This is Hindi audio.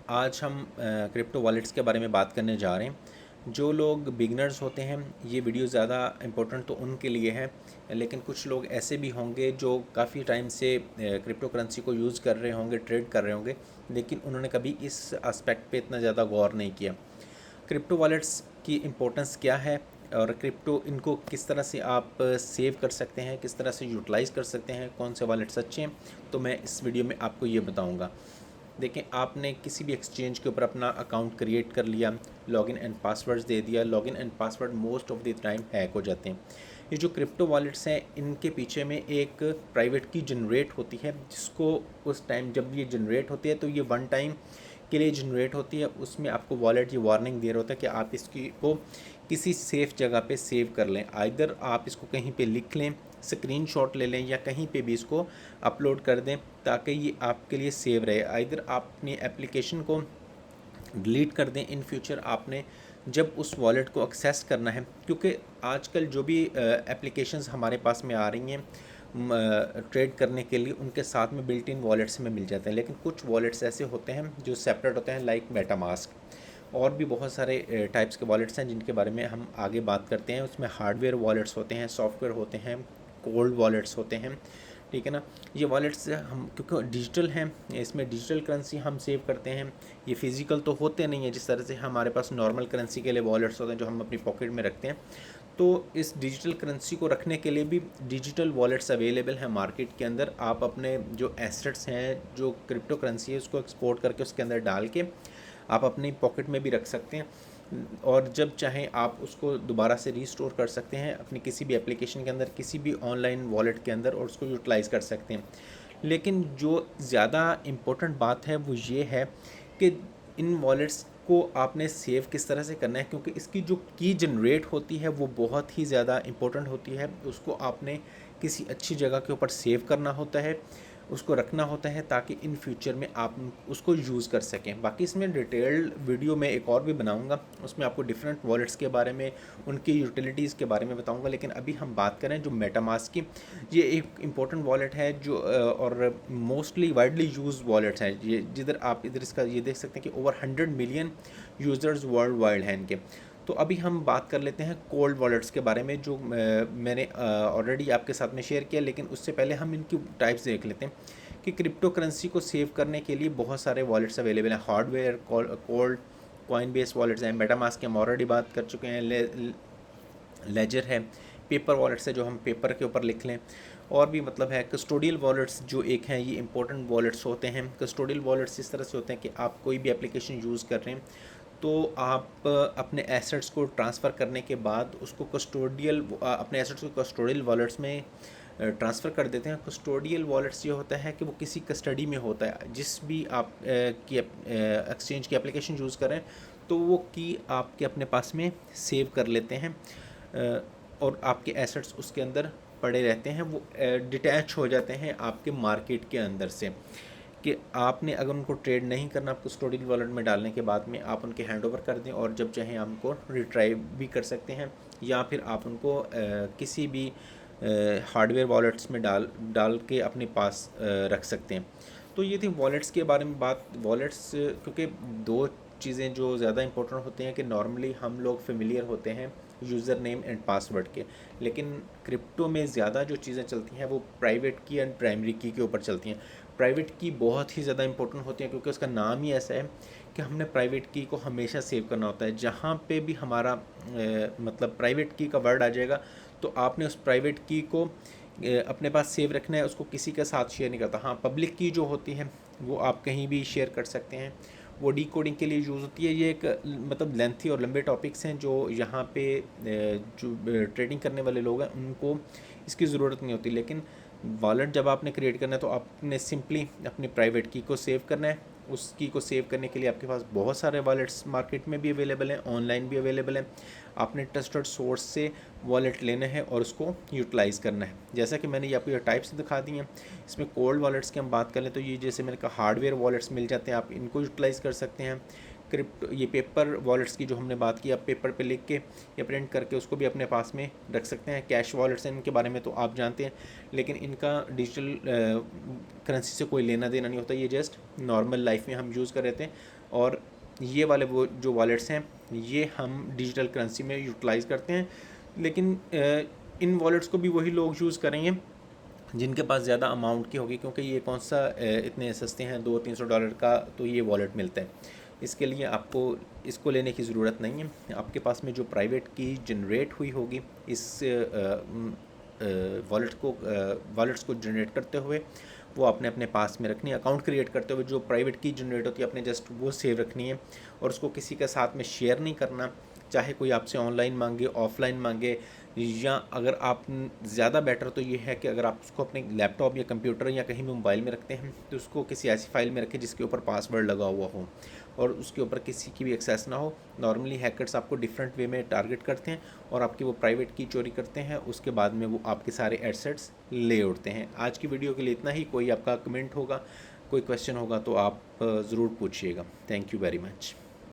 आज हम क्रिप्टो वॉलेट्स के बारे में बात करने जा रहे हैं। जो लोग बिगनर्स होते हैं ये वीडियो ज़्यादा इम्पोर्टेंट तो उनके लिए है, लेकिन कुछ लोग ऐसे भी होंगे जो काफ़ी टाइम से क्रिप्टो करेंसी को यूज़ कर रहे होंगे, ट्रेड कर रहे होंगे, लेकिन उन्होंने कभी इस एस्पेक्ट पे इतना ज़्यादा गौर नहीं किया। क्रिप्टो वॉलेट्स की इम्पोर्टेंस क्या है और क्रिप्टो इनको किस तरह से आप सेव कर सकते हैं, किस तरह से यूटिलाइज़ कर सकते हैं, कौन से वॉलेट्स अच्छे हैं, तो मैं इस वीडियो में आपको ये बताऊंगा। देखें, आपने किसी भी एक्सचेंज के ऊपर अपना अकाउंट क्रिएट कर लिया, लॉगिन एंड पासवर्ड्स दे दिया। Login and password most of the time hack हो जाते हैं। ये जो क्रिप्टो वॉलेट्स हैं इनके पीछे में एक प्राइवेट की जनरेट होती है, जिसको उस टाइम जब ये जनरेट होती है तो ये वन टाइम के लिए जनरेट होती है। उसमें आपको वॉलेट ये वार्निंग दे रहा होता है कि आप इसकी को किसी सेफ़ जगह पे सेव कर लें। आइदर आप इसको कहीं पे लिख लें, स्क्रीनशॉट ले लें, या कहीं पे भी इसको अपलोड कर दें ताकि ये आपके लिए सेव रहे। आइदर आप अपनी एप्लीकेशन को डिलीट कर दें इन फ्यूचर आपने जब उस वॉलेट को एक्सेस करना है, क्योंकि आजकल जो भी एप्लीकेशंस हमारे पास में आ रही हैं ट्रेड करने के लिए, उनके साथ में बिल्ट इन वॉलेट्स में मिल जाते हैं। लेकिन कुछ वॉलेट्स ऐसे होते हैं जो सेपरेट होते हैं, लाइक मेटामास्क। और भी बहुत सारे टाइप्स के वॉलेट्स हैं जिनके बारे में हम आगे बात करते हैं। उसमें हार्डवेयर वॉलेट्स होते हैं, सॉफ्टवेयर होते हैं, कोल्ड वॉलेट्स होते हैं, ठीक है ना। ये वॉलेट्स हम क्योंकि डिजिटल हैं, इसमें डिजिटल करेंसी हम सेव करते हैं। ये फिज़िकल तो होते नहीं है जिस तरह से हमारे पास नॉर्मल करेंसी के लिए वॉलेट्स होते हैं जो हम अपनी पॉकेट में रखते हैं। तो इस डिजिटल करेंसी को रखने के लिए भी डिजिटल वॉलेट्स अवेलेबल हैं मार्केट के अंदर। आप अपने जो एसेट्स हैं, जो क्रिप्टो करेंसी है, उसको एक्सपोर्ट करके उसके अंदर डाल के आप अपनी पॉकेट में भी रख सकते हैं, और जब चाहें आप उसको दोबारा से रीस्टोर कर सकते हैं अपनी किसी भी एप्लीकेशन के अंदर, किसी भी ऑनलाइन वॉलेट के अंदर, और उसको यूटिलाइज़ कर सकते हैं। लेकिन जो ज़्यादा इम्पोर्टेंट बात है वो ये है कि इन वॉलेट्स को आपने सेव किस तरह से करना है, क्योंकि इसकी जो की जनरेट होती है वो बहुत ही ज़्यादा इम्पोर्टेंट होती है। उसको आपने किसी अच्छी जगह के ऊपर सेव करना होता है, उसको रखना होता है, ताकि इन फ्यूचर में आप उसको यूज़ कर सकें। बाकी इसमें डिटेल्ड वीडियो में एक और भी बनाऊंगा, उसमें आपको डिफरेंट वॉलेट्स के बारे में, उनकी यूटिलिटीज़ के बारे में बताऊंगा। लेकिन अभी हम बात करें जो मेटामास्क की, ये एक इम्पॉर्टेंट वॉलेट है जो और मोस्टली वाइडली यूज वॉलेट्स हैं। ये जिधर आप इधर इसका ये देख सकते हैं कि over 100 million users world wide हैं इनके। तो अभी हम बात कर लेते हैं कोल्ड वॉलेट्स के बारे में, जो मैंने ऑलरेडी आपके साथ में शेयर किया। लेकिन उससे पहले हम इनकी टाइप्स देख लेते हैं कि क्रिप्टो करेंसी को सेव करने के लिए बहुत सारे वॉलेट्स अवेलेबल हैं। Hardware, cold, coin base wallets हैं। मेटामास्क की हम ऑलरेडी बात कर चुके हैं। लेजर है, पेपर वॉलेट्स है जो हम पेपर के ऊपर लिख लें। और भी मतलब है कस्टोडियल वॉलेट्स जो एक हैं, ये इंपॉर्टेंट वॉलेट्स होते हैं। कस्टोडियल वॉलेट्स इस तरह से होते हैं कि आप कोई भी एप्लीकेशन यूज़ कर रहे हैं तो आप अपने एसेट्स को ट्रांसफ़र करने के बाद उसको अपने एसेट्स को कस्टोडियल वॉलेट्स में ट्रांसफ़र कर देते हैं। कस्टोडियल वॉलेट्स ये होता है कि वो किसी कस्टडी में होता है। जिस भी आप की एक्सचेंज की एप्लीकेशन यूज़ करें तो वो की आपके अपने पास में सेव कर लेते हैं, और आपके एसेट्स उसके अंदर पड़े रहते हैं। वो डिटैच हो जाते हैं आपके मार्केट के अंदर से, कि आपने अगर उनको ट्रेड नहीं करना, आपको कस्टोडियल वॉलेट में डालने के बाद में आप उनके हैंड ओवर कर दें, और जब चाहें आप उनको रिट्राइव भी कर सकते हैं, या फिर आप उनको किसी भी हार्डवेयर वॉलेट्स में डाल के अपने पास रख सकते हैं। तो ये थी वॉलेट्स के बारे में बात। वॉलेट्स क्योंकि दो चीज़ें जो ज़्यादा इंपॉर्टेंट होती हैं कि नॉर्मली हम लोग फेमिलियर होते हैं यूज़र नेम एंड पासवर्ड के, लेकिन क्रिप्टो में ज़्यादा जो चीज़ें चलती हैं वो प्राइवेट की एंड प्राइमरी की के ऊपर चलती हैं। प्राइवेट की बहुत ही ज़्यादा इंपॉर्टेंट होती है, क्योंकि उसका नाम ही ऐसा है कि हमने प्राइवेट की को हमेशा सेव करना होता है। जहाँ पे भी हमारा मतलब प्राइवेट की का वर्ड आ जाएगा तो आपने उस प्राइवेट की को अपने पास सेव रखना है, उसको किसी के साथ शेयर नहीं करता। हाँ, पब्लिक की जो होती है वो आप कहीं भी शेयर कर सकते हैं, वो डी कोडिंग के लिए यूज़ होती है। ये एक मतलब लेंथी और लंबे टॉपिक्स हैं जो यहाँ पे जो ट्रेडिंग करने वाले लोग हैं उनको इसकी ज़रूरत नहीं होती। लेकिन वॉलेट जब आपने क्रिएट करना है तो आपने सिंपली अपनी प्राइवेट की को सेव करना है। उस की को सेव करने के लिए आपके पास बहुत सारे वॉलेट्स मार्केट में भी अवेलेबल हैं, ऑनलाइन भी अवेलेबल हैं। आपने ट्रस्टेड सोर्स से वॉलेट लेना है और उसको यूटिलाइज़ करना है। जैसा कि मैंने ये आपको ये टाइप्स दिखा दी हैं। इसमें कोल्ड वॉलेट्स की हम बात करें तो ये जैसे मैंने कहा हार्डवेयर वॉलेट्स मिल जाते हैं, आप इनको यूटिलाइज़ कर सकते हैं। क्रिप्टो ये पेपर वॉलेट्स की जो हमने बात की, आप पेपर पे लिख के या प्रिंट करके उसको भी अपने पास में रख सकते हैं। कैश वॉलेट्स हैं, इनके बारे में तो आप जानते हैं, लेकिन इनका डिजिटल करेंसी से कोई लेना देना नहीं होता। ये जस्ट नॉर्मल लाइफ में हम यूज़ कर रहे थे और ये वाले वो जो वॉलेट्स हैं ये हम डिजिटल करेंसी में यूटिलाइज़ करते हैं, लेकिन इन वॉलेट्स को भी वही लोग यूज़ करेंगे जिनके पास ज़्यादा अमाउंट की होगी, क्योंकि ये कौन सा इतने सस्ते हैं, $200-300 का तो ये वॉलेट मिलता है। इसके लिए आपको इसको लेने की ज़रूरत नहीं है। आपके पास में जो प्राइवेट की जनरेट हुई होगी इस वॉलेट्स को जनरेट करते हुए वो आपने अपने पास में रखनी है। अकाउंट क्रिएट करते हुए जो प्राइवेट की जनरेट होती है अपने जस्ट वो सेव रखनी है और उसको किसी के साथ में शेयर नहीं करना, चाहे कोई आपसे ऑनलाइन मांगे, ऑफलाइन मांगे, या अगर आप ज़्यादा बेटर तो ये है कि अगर आप उसको अपने लैपटॉप या कंप्यूटर या कहीं भी मोबाइल में रखते हैं तो उसको किसी ऐसी फाइल में रखें जिसके ऊपर पासवर्ड लगा हुआ हो और उसके ऊपर किसी की भी एक्सेस ना हो। नॉर्मली हैकर्स आपको डिफरेंट वे में टारगेट करते हैं और आपकी वो प्राइवेट की चोरी करते हैं, उसके बाद में वो आपके सारे एसेट्स ले उड़ते हैं। आज की वीडियो के लिए इतना ही। कोई आपका कमेंट होगा, कोई क्वेश्चन होगा तो आप ज़रूर पूछिएगा। Thank you very much.